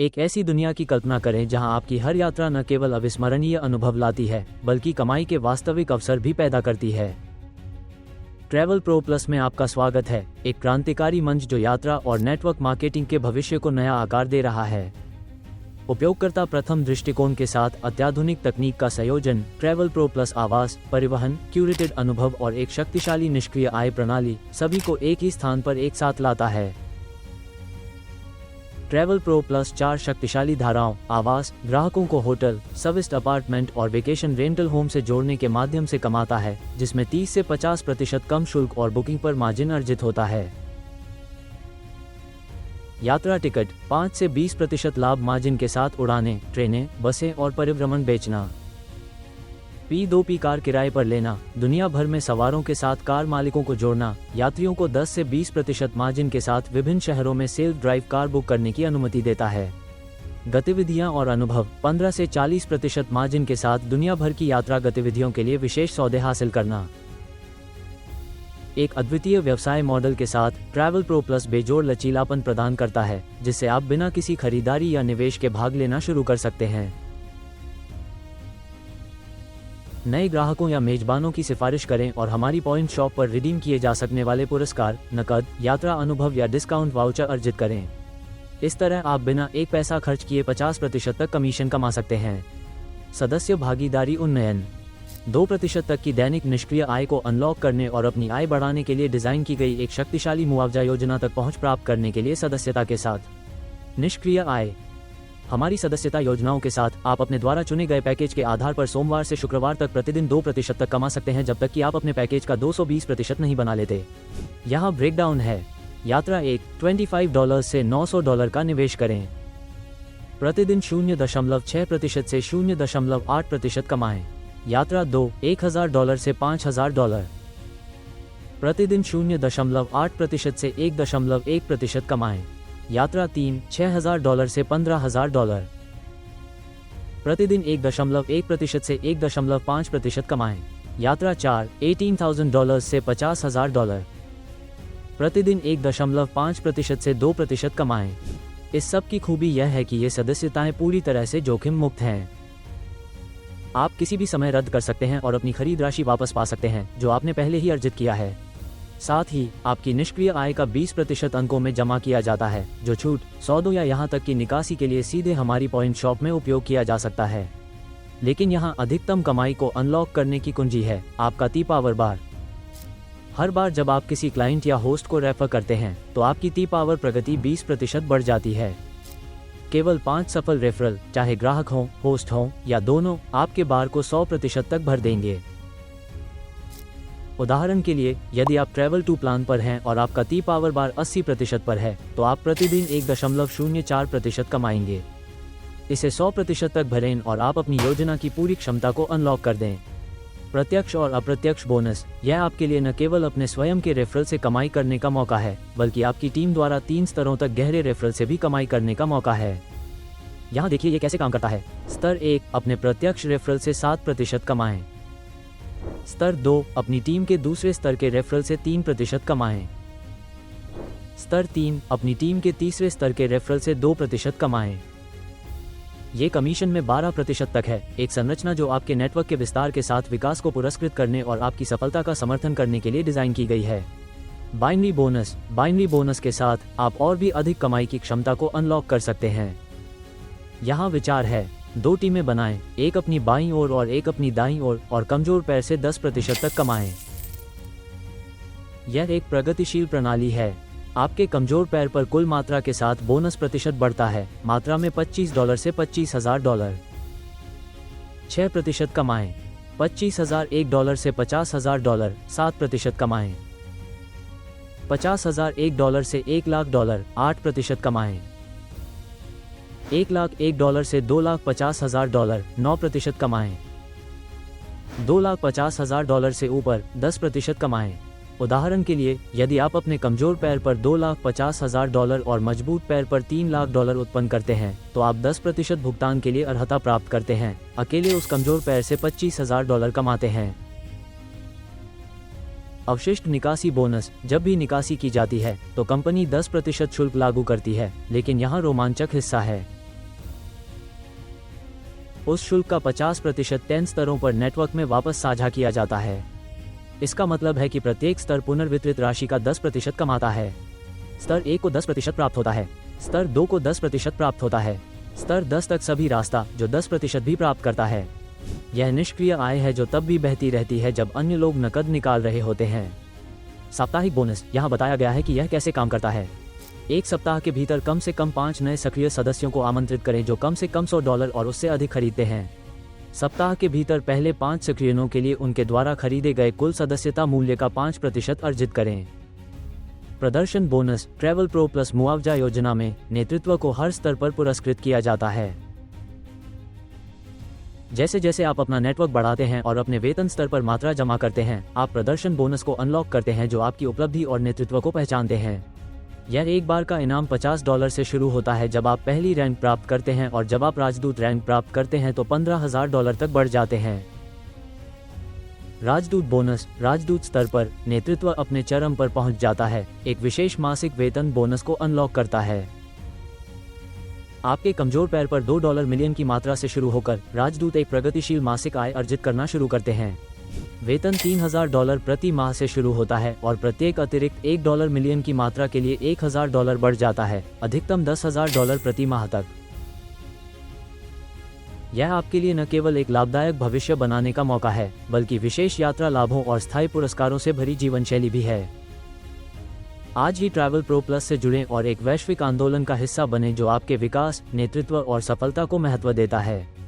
एक ऐसी दुनिया की कल्पना करें जहां आपकी हर यात्रा न केवल अविस्मरणीय अनुभव लाती है बल्कि कमाई के वास्तविक अवसर भी पैदा करती है। ट्रैवल प्रो प्लस में आपका स्वागत है, एक क्रांतिकारी मंच जो यात्रा और नेटवर्क मार्केटिंग के भविष्य को नया आकार दे रहा है। उपयोगकर्ता प्रथम दृष्टिकोण के साथ अत्याधुनिक तकनीक का संयोजन, ट्रैवल प्रो प्लस आवास, परिवहन, क्यूरेटेड अनुभव और एक शक्तिशाली निष्क्रिय आय प्रणाली सभी को एक ही स्थान पर एक साथ लाता है। ट्रैवल प्रो प्लस 4 शक्तिशाली धाराओं, आवास, ग्राहकों को होटल, सर्विस्ड अपार्टमेंट और वेकेशन रेंटल होम से जोड़ने के माध्यम से कमाता है, जिसमें 30 से 50% कम शुल्क और बुकिंग पर मार्जिन अर्जित होता है। यात्रा टिकट 5 से 20% लाभ मार्जिन के साथ उड़ानें, ट्रेनें, बसें और परिभ्रमण बेचना। P2P कार किराए पर लेना, दुनिया भर में सवारों के साथ कार मालिकों को जोड़ना, यात्रियों को 10 से 20% मार्जिन के साथ विभिन्न शहरों में सेल्फ ड्राइव कार बुक करने की अनुमति देता है। गतिविधियां और अनुभव 15 से 40% मार्जिन के साथ दुनिया भर की यात्रा गतिविधियों के लिए विशेष सौदे हासिल करना। एक अद्वितीय व्यवसाय मॉडल के साथ ट्रैवल प्रो प्लस बेजोड़ लचीलापन प्रदान करता है, जिससे आप बिना किसी खरीदारी या निवेश के भाग लेना शुरू कर सकते हैं। नए ग्राहकों या मेजबानों की सिफारिश करें और हमारी पॉइंट शॉप पर रिडीम किए जा सकने वाले पुरस्कार, नकद, यात्रा अनुभव या डिस्काउंट वाउचर अर्जित करें। इस तरह आप बिना एक पैसा खर्च किए 50% तक कमीशन कमा सकते हैं। सदस्य भागीदारी उन्नयन 2% तक की दैनिक निष्क्रिय आय को अनलॉक करने और अपनी आय बढ़ाने के लिए डिजाइन की गई एक शक्तिशाली मुआवजा योजना तक पहुंच प्राप्त करने के लिए सदस्यता के साथ निष्क्रिय आय। हमारी सदस्यता योजनाओं के साथ आप अपने द्वारा चुने गए पैकेज के आधार पर सोमवार से शुक्रवार तक प्रतिदिन 2% तक कमा सकते हैं, जब तक कि आप अपने पैकेज का 220% नहीं बना लेते। यहाँ ब्रेकडाउन है। यात्रा 1, $25 से $900 का निवेश करें। प्रतिदिन 0.6% से 0.8% कमाएं। यात्रा 2, $1000 से $5000। प्रतिदिन 0.8% से 1.1% कमाएं। यात्रा 3, $6000 से $15000। प्रतिदिन 1.1% से 1.5% कमाएं। यात्रा 4, $18000 से $50000। प्रतिदिन 1.5% से 2% कमाएं। इस सब की खूबी यह है कि ये सदस्यताएं पूरी तरह से जोखिम मुक्त हैं। आप किसी भी समय रद्द कर सकते हैं और अपनी खरीद राशि वापस पा सकते हैं जो आपने पहले ही अर्जित किया है। साथ ही आपकी निष्क्रिय आय का 20% अंकों में जमा किया जाता है, जो छूट, सौदों या यहाँ तक कि निकासी के लिए सीधे हमारी पॉइंट शॉप में उपयोग किया जा सकता है। लेकिन यहाँ अधिकतम कमाई को अनलॉक करने की कुंजी है आपका टी पावर बार। हर बार जब आप किसी क्लाइंट या होस्ट को रेफर करते हैं तो आपकी टी पावर प्रगति 20% बढ़ जाती है। केवल 5 सफल रेफरल, चाहे ग्राहक हों, होस्ट हों या दोनों, आपके बार को 100% तक भर देंगे। उदाहरण के लिए, यदि आप ट्रैवल टू प्लान पर हैं और आपका टी पावर बार 80% पर है, तो आप प्रतिदिन 1.04% कमाएंगे। इसे 100% तक भरें और आप अपनी योजना की पूरी क्षमता को अनलॉक कर दें। प्रत्यक्ष और अप्रत्यक्ष बोनस, यह आपके लिए न केवल अपने स्वयं के रेफरल से कमाई करने का मौका है, बल्कि आपकी टीम द्वारा 3 स्तरों तक गहरे रेफरल से भी कमाई करने का मौका है। यहाँ देखिए ये कैसे काम करता है। स्तर 1, अपने प्रत्यक्ष रेफरल से 7% कमाएं। स्तर 2, अपनी टीम के दूसरे स्तर के रेफरल से 3% कमाएं। स्तर 3, अपनी टीम के तीसरे स्तर के रेफरल से 2% कमाएं। ये कमीशन में 12% तक है, एक संरचना जो आपके नेटवर्क के विस्तार के साथ विकास को पुरस्कृत करने और आपकी सफलता का समर्थन करने के लिए डिजाइन की गई है। बाइनरी बोनस के साथ आप और भी अधिक कमाई की क्षमता को अनलॉक कर सकते हैं। यहाँ विचार है, 2 टीमें बनाएं, एक अपनी बाईं ओर और एक अपनी दाईं ओर, और कमजोर पैर से 10% तक कमाएं। यह एक प्रगतिशील प्रणाली है। आपके कमजोर पैर पर कुल मात्रा के साथ बोनस प्रतिशत बढ़ता है, मात्रा में $25 से $25000। 6% कमाएं। $25001 से $50000, 7% कमाएं। $50001 से $1,00,000, 8% कमाएं। $1,01 से $2,50,000, 9% कमाएं। $2,50,000 से ऊपर 10% कमाएं। उदाहरण के लिए, यदि आप अपने कमजोर पैर पर $2,50,000 और मजबूत पैर पर $3,00,000 उत्पन्न करते हैं, तो आप 10% भुगतान के लिए अर्हता प्राप्त करते हैं। अकेले उस कमजोर पैर से $25,000 कमाते हैं। अवशिष्ट निकासी बोनस, जब भी निकासी की जाती है तो कंपनी 10% शुल्क लागू करती है, लेकिन यहाँ रोमांचक हिस्सा है। उस शुल्क का 50% 10 स्तरों पर नेटवर्क में वापस साझा किया जाता है। इसका मतलब है कि प्रत्येक स्तर पुनर्वितरित राशि का 10% कमाता है। स्तर 1 को 10% प्राप्त होता है, स्तर 2 को 10% प्राप्त होता है, स्तर 10 तक सभी रास्ता जो 10% भी प्राप्त करता है। यह निष्क्रिय आय है जो तब भी बहती रहती है जब अन्य लोग नकद निकाल रहे होते हैं। साप्ताहिक बोनस। यहाँ बताया गया है कि यह कैसे काम करता है। एक सप्ताह के भीतर कम से कम 5 नए सक्रिय सदस्यों को आमंत्रित करें जो कम से कम $100 और उससे अधिक खरीदते हैं। सप्ताह के भीतर पहले 5 सक्रियनों के लिए उनके द्वारा खरीदे गए कुल सदस्यता मूल्य का 5% अर्जित करें। प्रदर्शन बोनस। ट्रैवल प्रो प्लस मुआवजा योजना में नेतृत्व को हर स्तर पर पुरस्कृत किया जाता है। जैसे जैसे आप अपना नेटवर्क बढ़ाते हैं और अपने वेतन स्तर पर मात्रा जमा करते हैं, आप प्रदर्शन बोनस को अनलॉक करते हैं जो आपकी उपलब्धि और नेतृत्व को पहचानते हैं। यह एक बार का इनाम $50 से शुरू होता है जब आप पहली रैंक प्राप्त करते हैं, और जब आप राजदूत रैंक प्राप्त करते हैं तो $15,000 तक बढ़ जाते हैं। राजदूत बोनस। राजदूत स्तर पर नेतृत्व अपने चरम पर पहुंच जाता है, एक विशेष मासिक वेतन बोनस को अनलॉक करता है। आपके कमजोर पैर पर $2 मिलियन की मात्रा से शुरू होकर राजदूत एक प्रगतिशील मासिक आय अर्जित करना शुरू करते हैं। वेतन $3,000 प्रति माह से शुरू होता है और प्रत्येक अतिरिक्त $1 मिलियन की मात्रा के लिए $1,000 बढ़ जाता है, अधिकतम $10,000 प्रति माह तक। यह आपके लिए न केवल एक लाभदायक भविष्य बनाने का मौका है, बल्कि विशेष यात्रा लाभों और स्थायी पुरस्कारों से भरी जीवन शैली भी है। आज ही ट्रैवल प्रो प्लस से जुड़ें और एक वैश्विक आंदोलन का हिस्सा बनें जो आपके विकास, नेतृत्व और सफलता को महत्व देता है।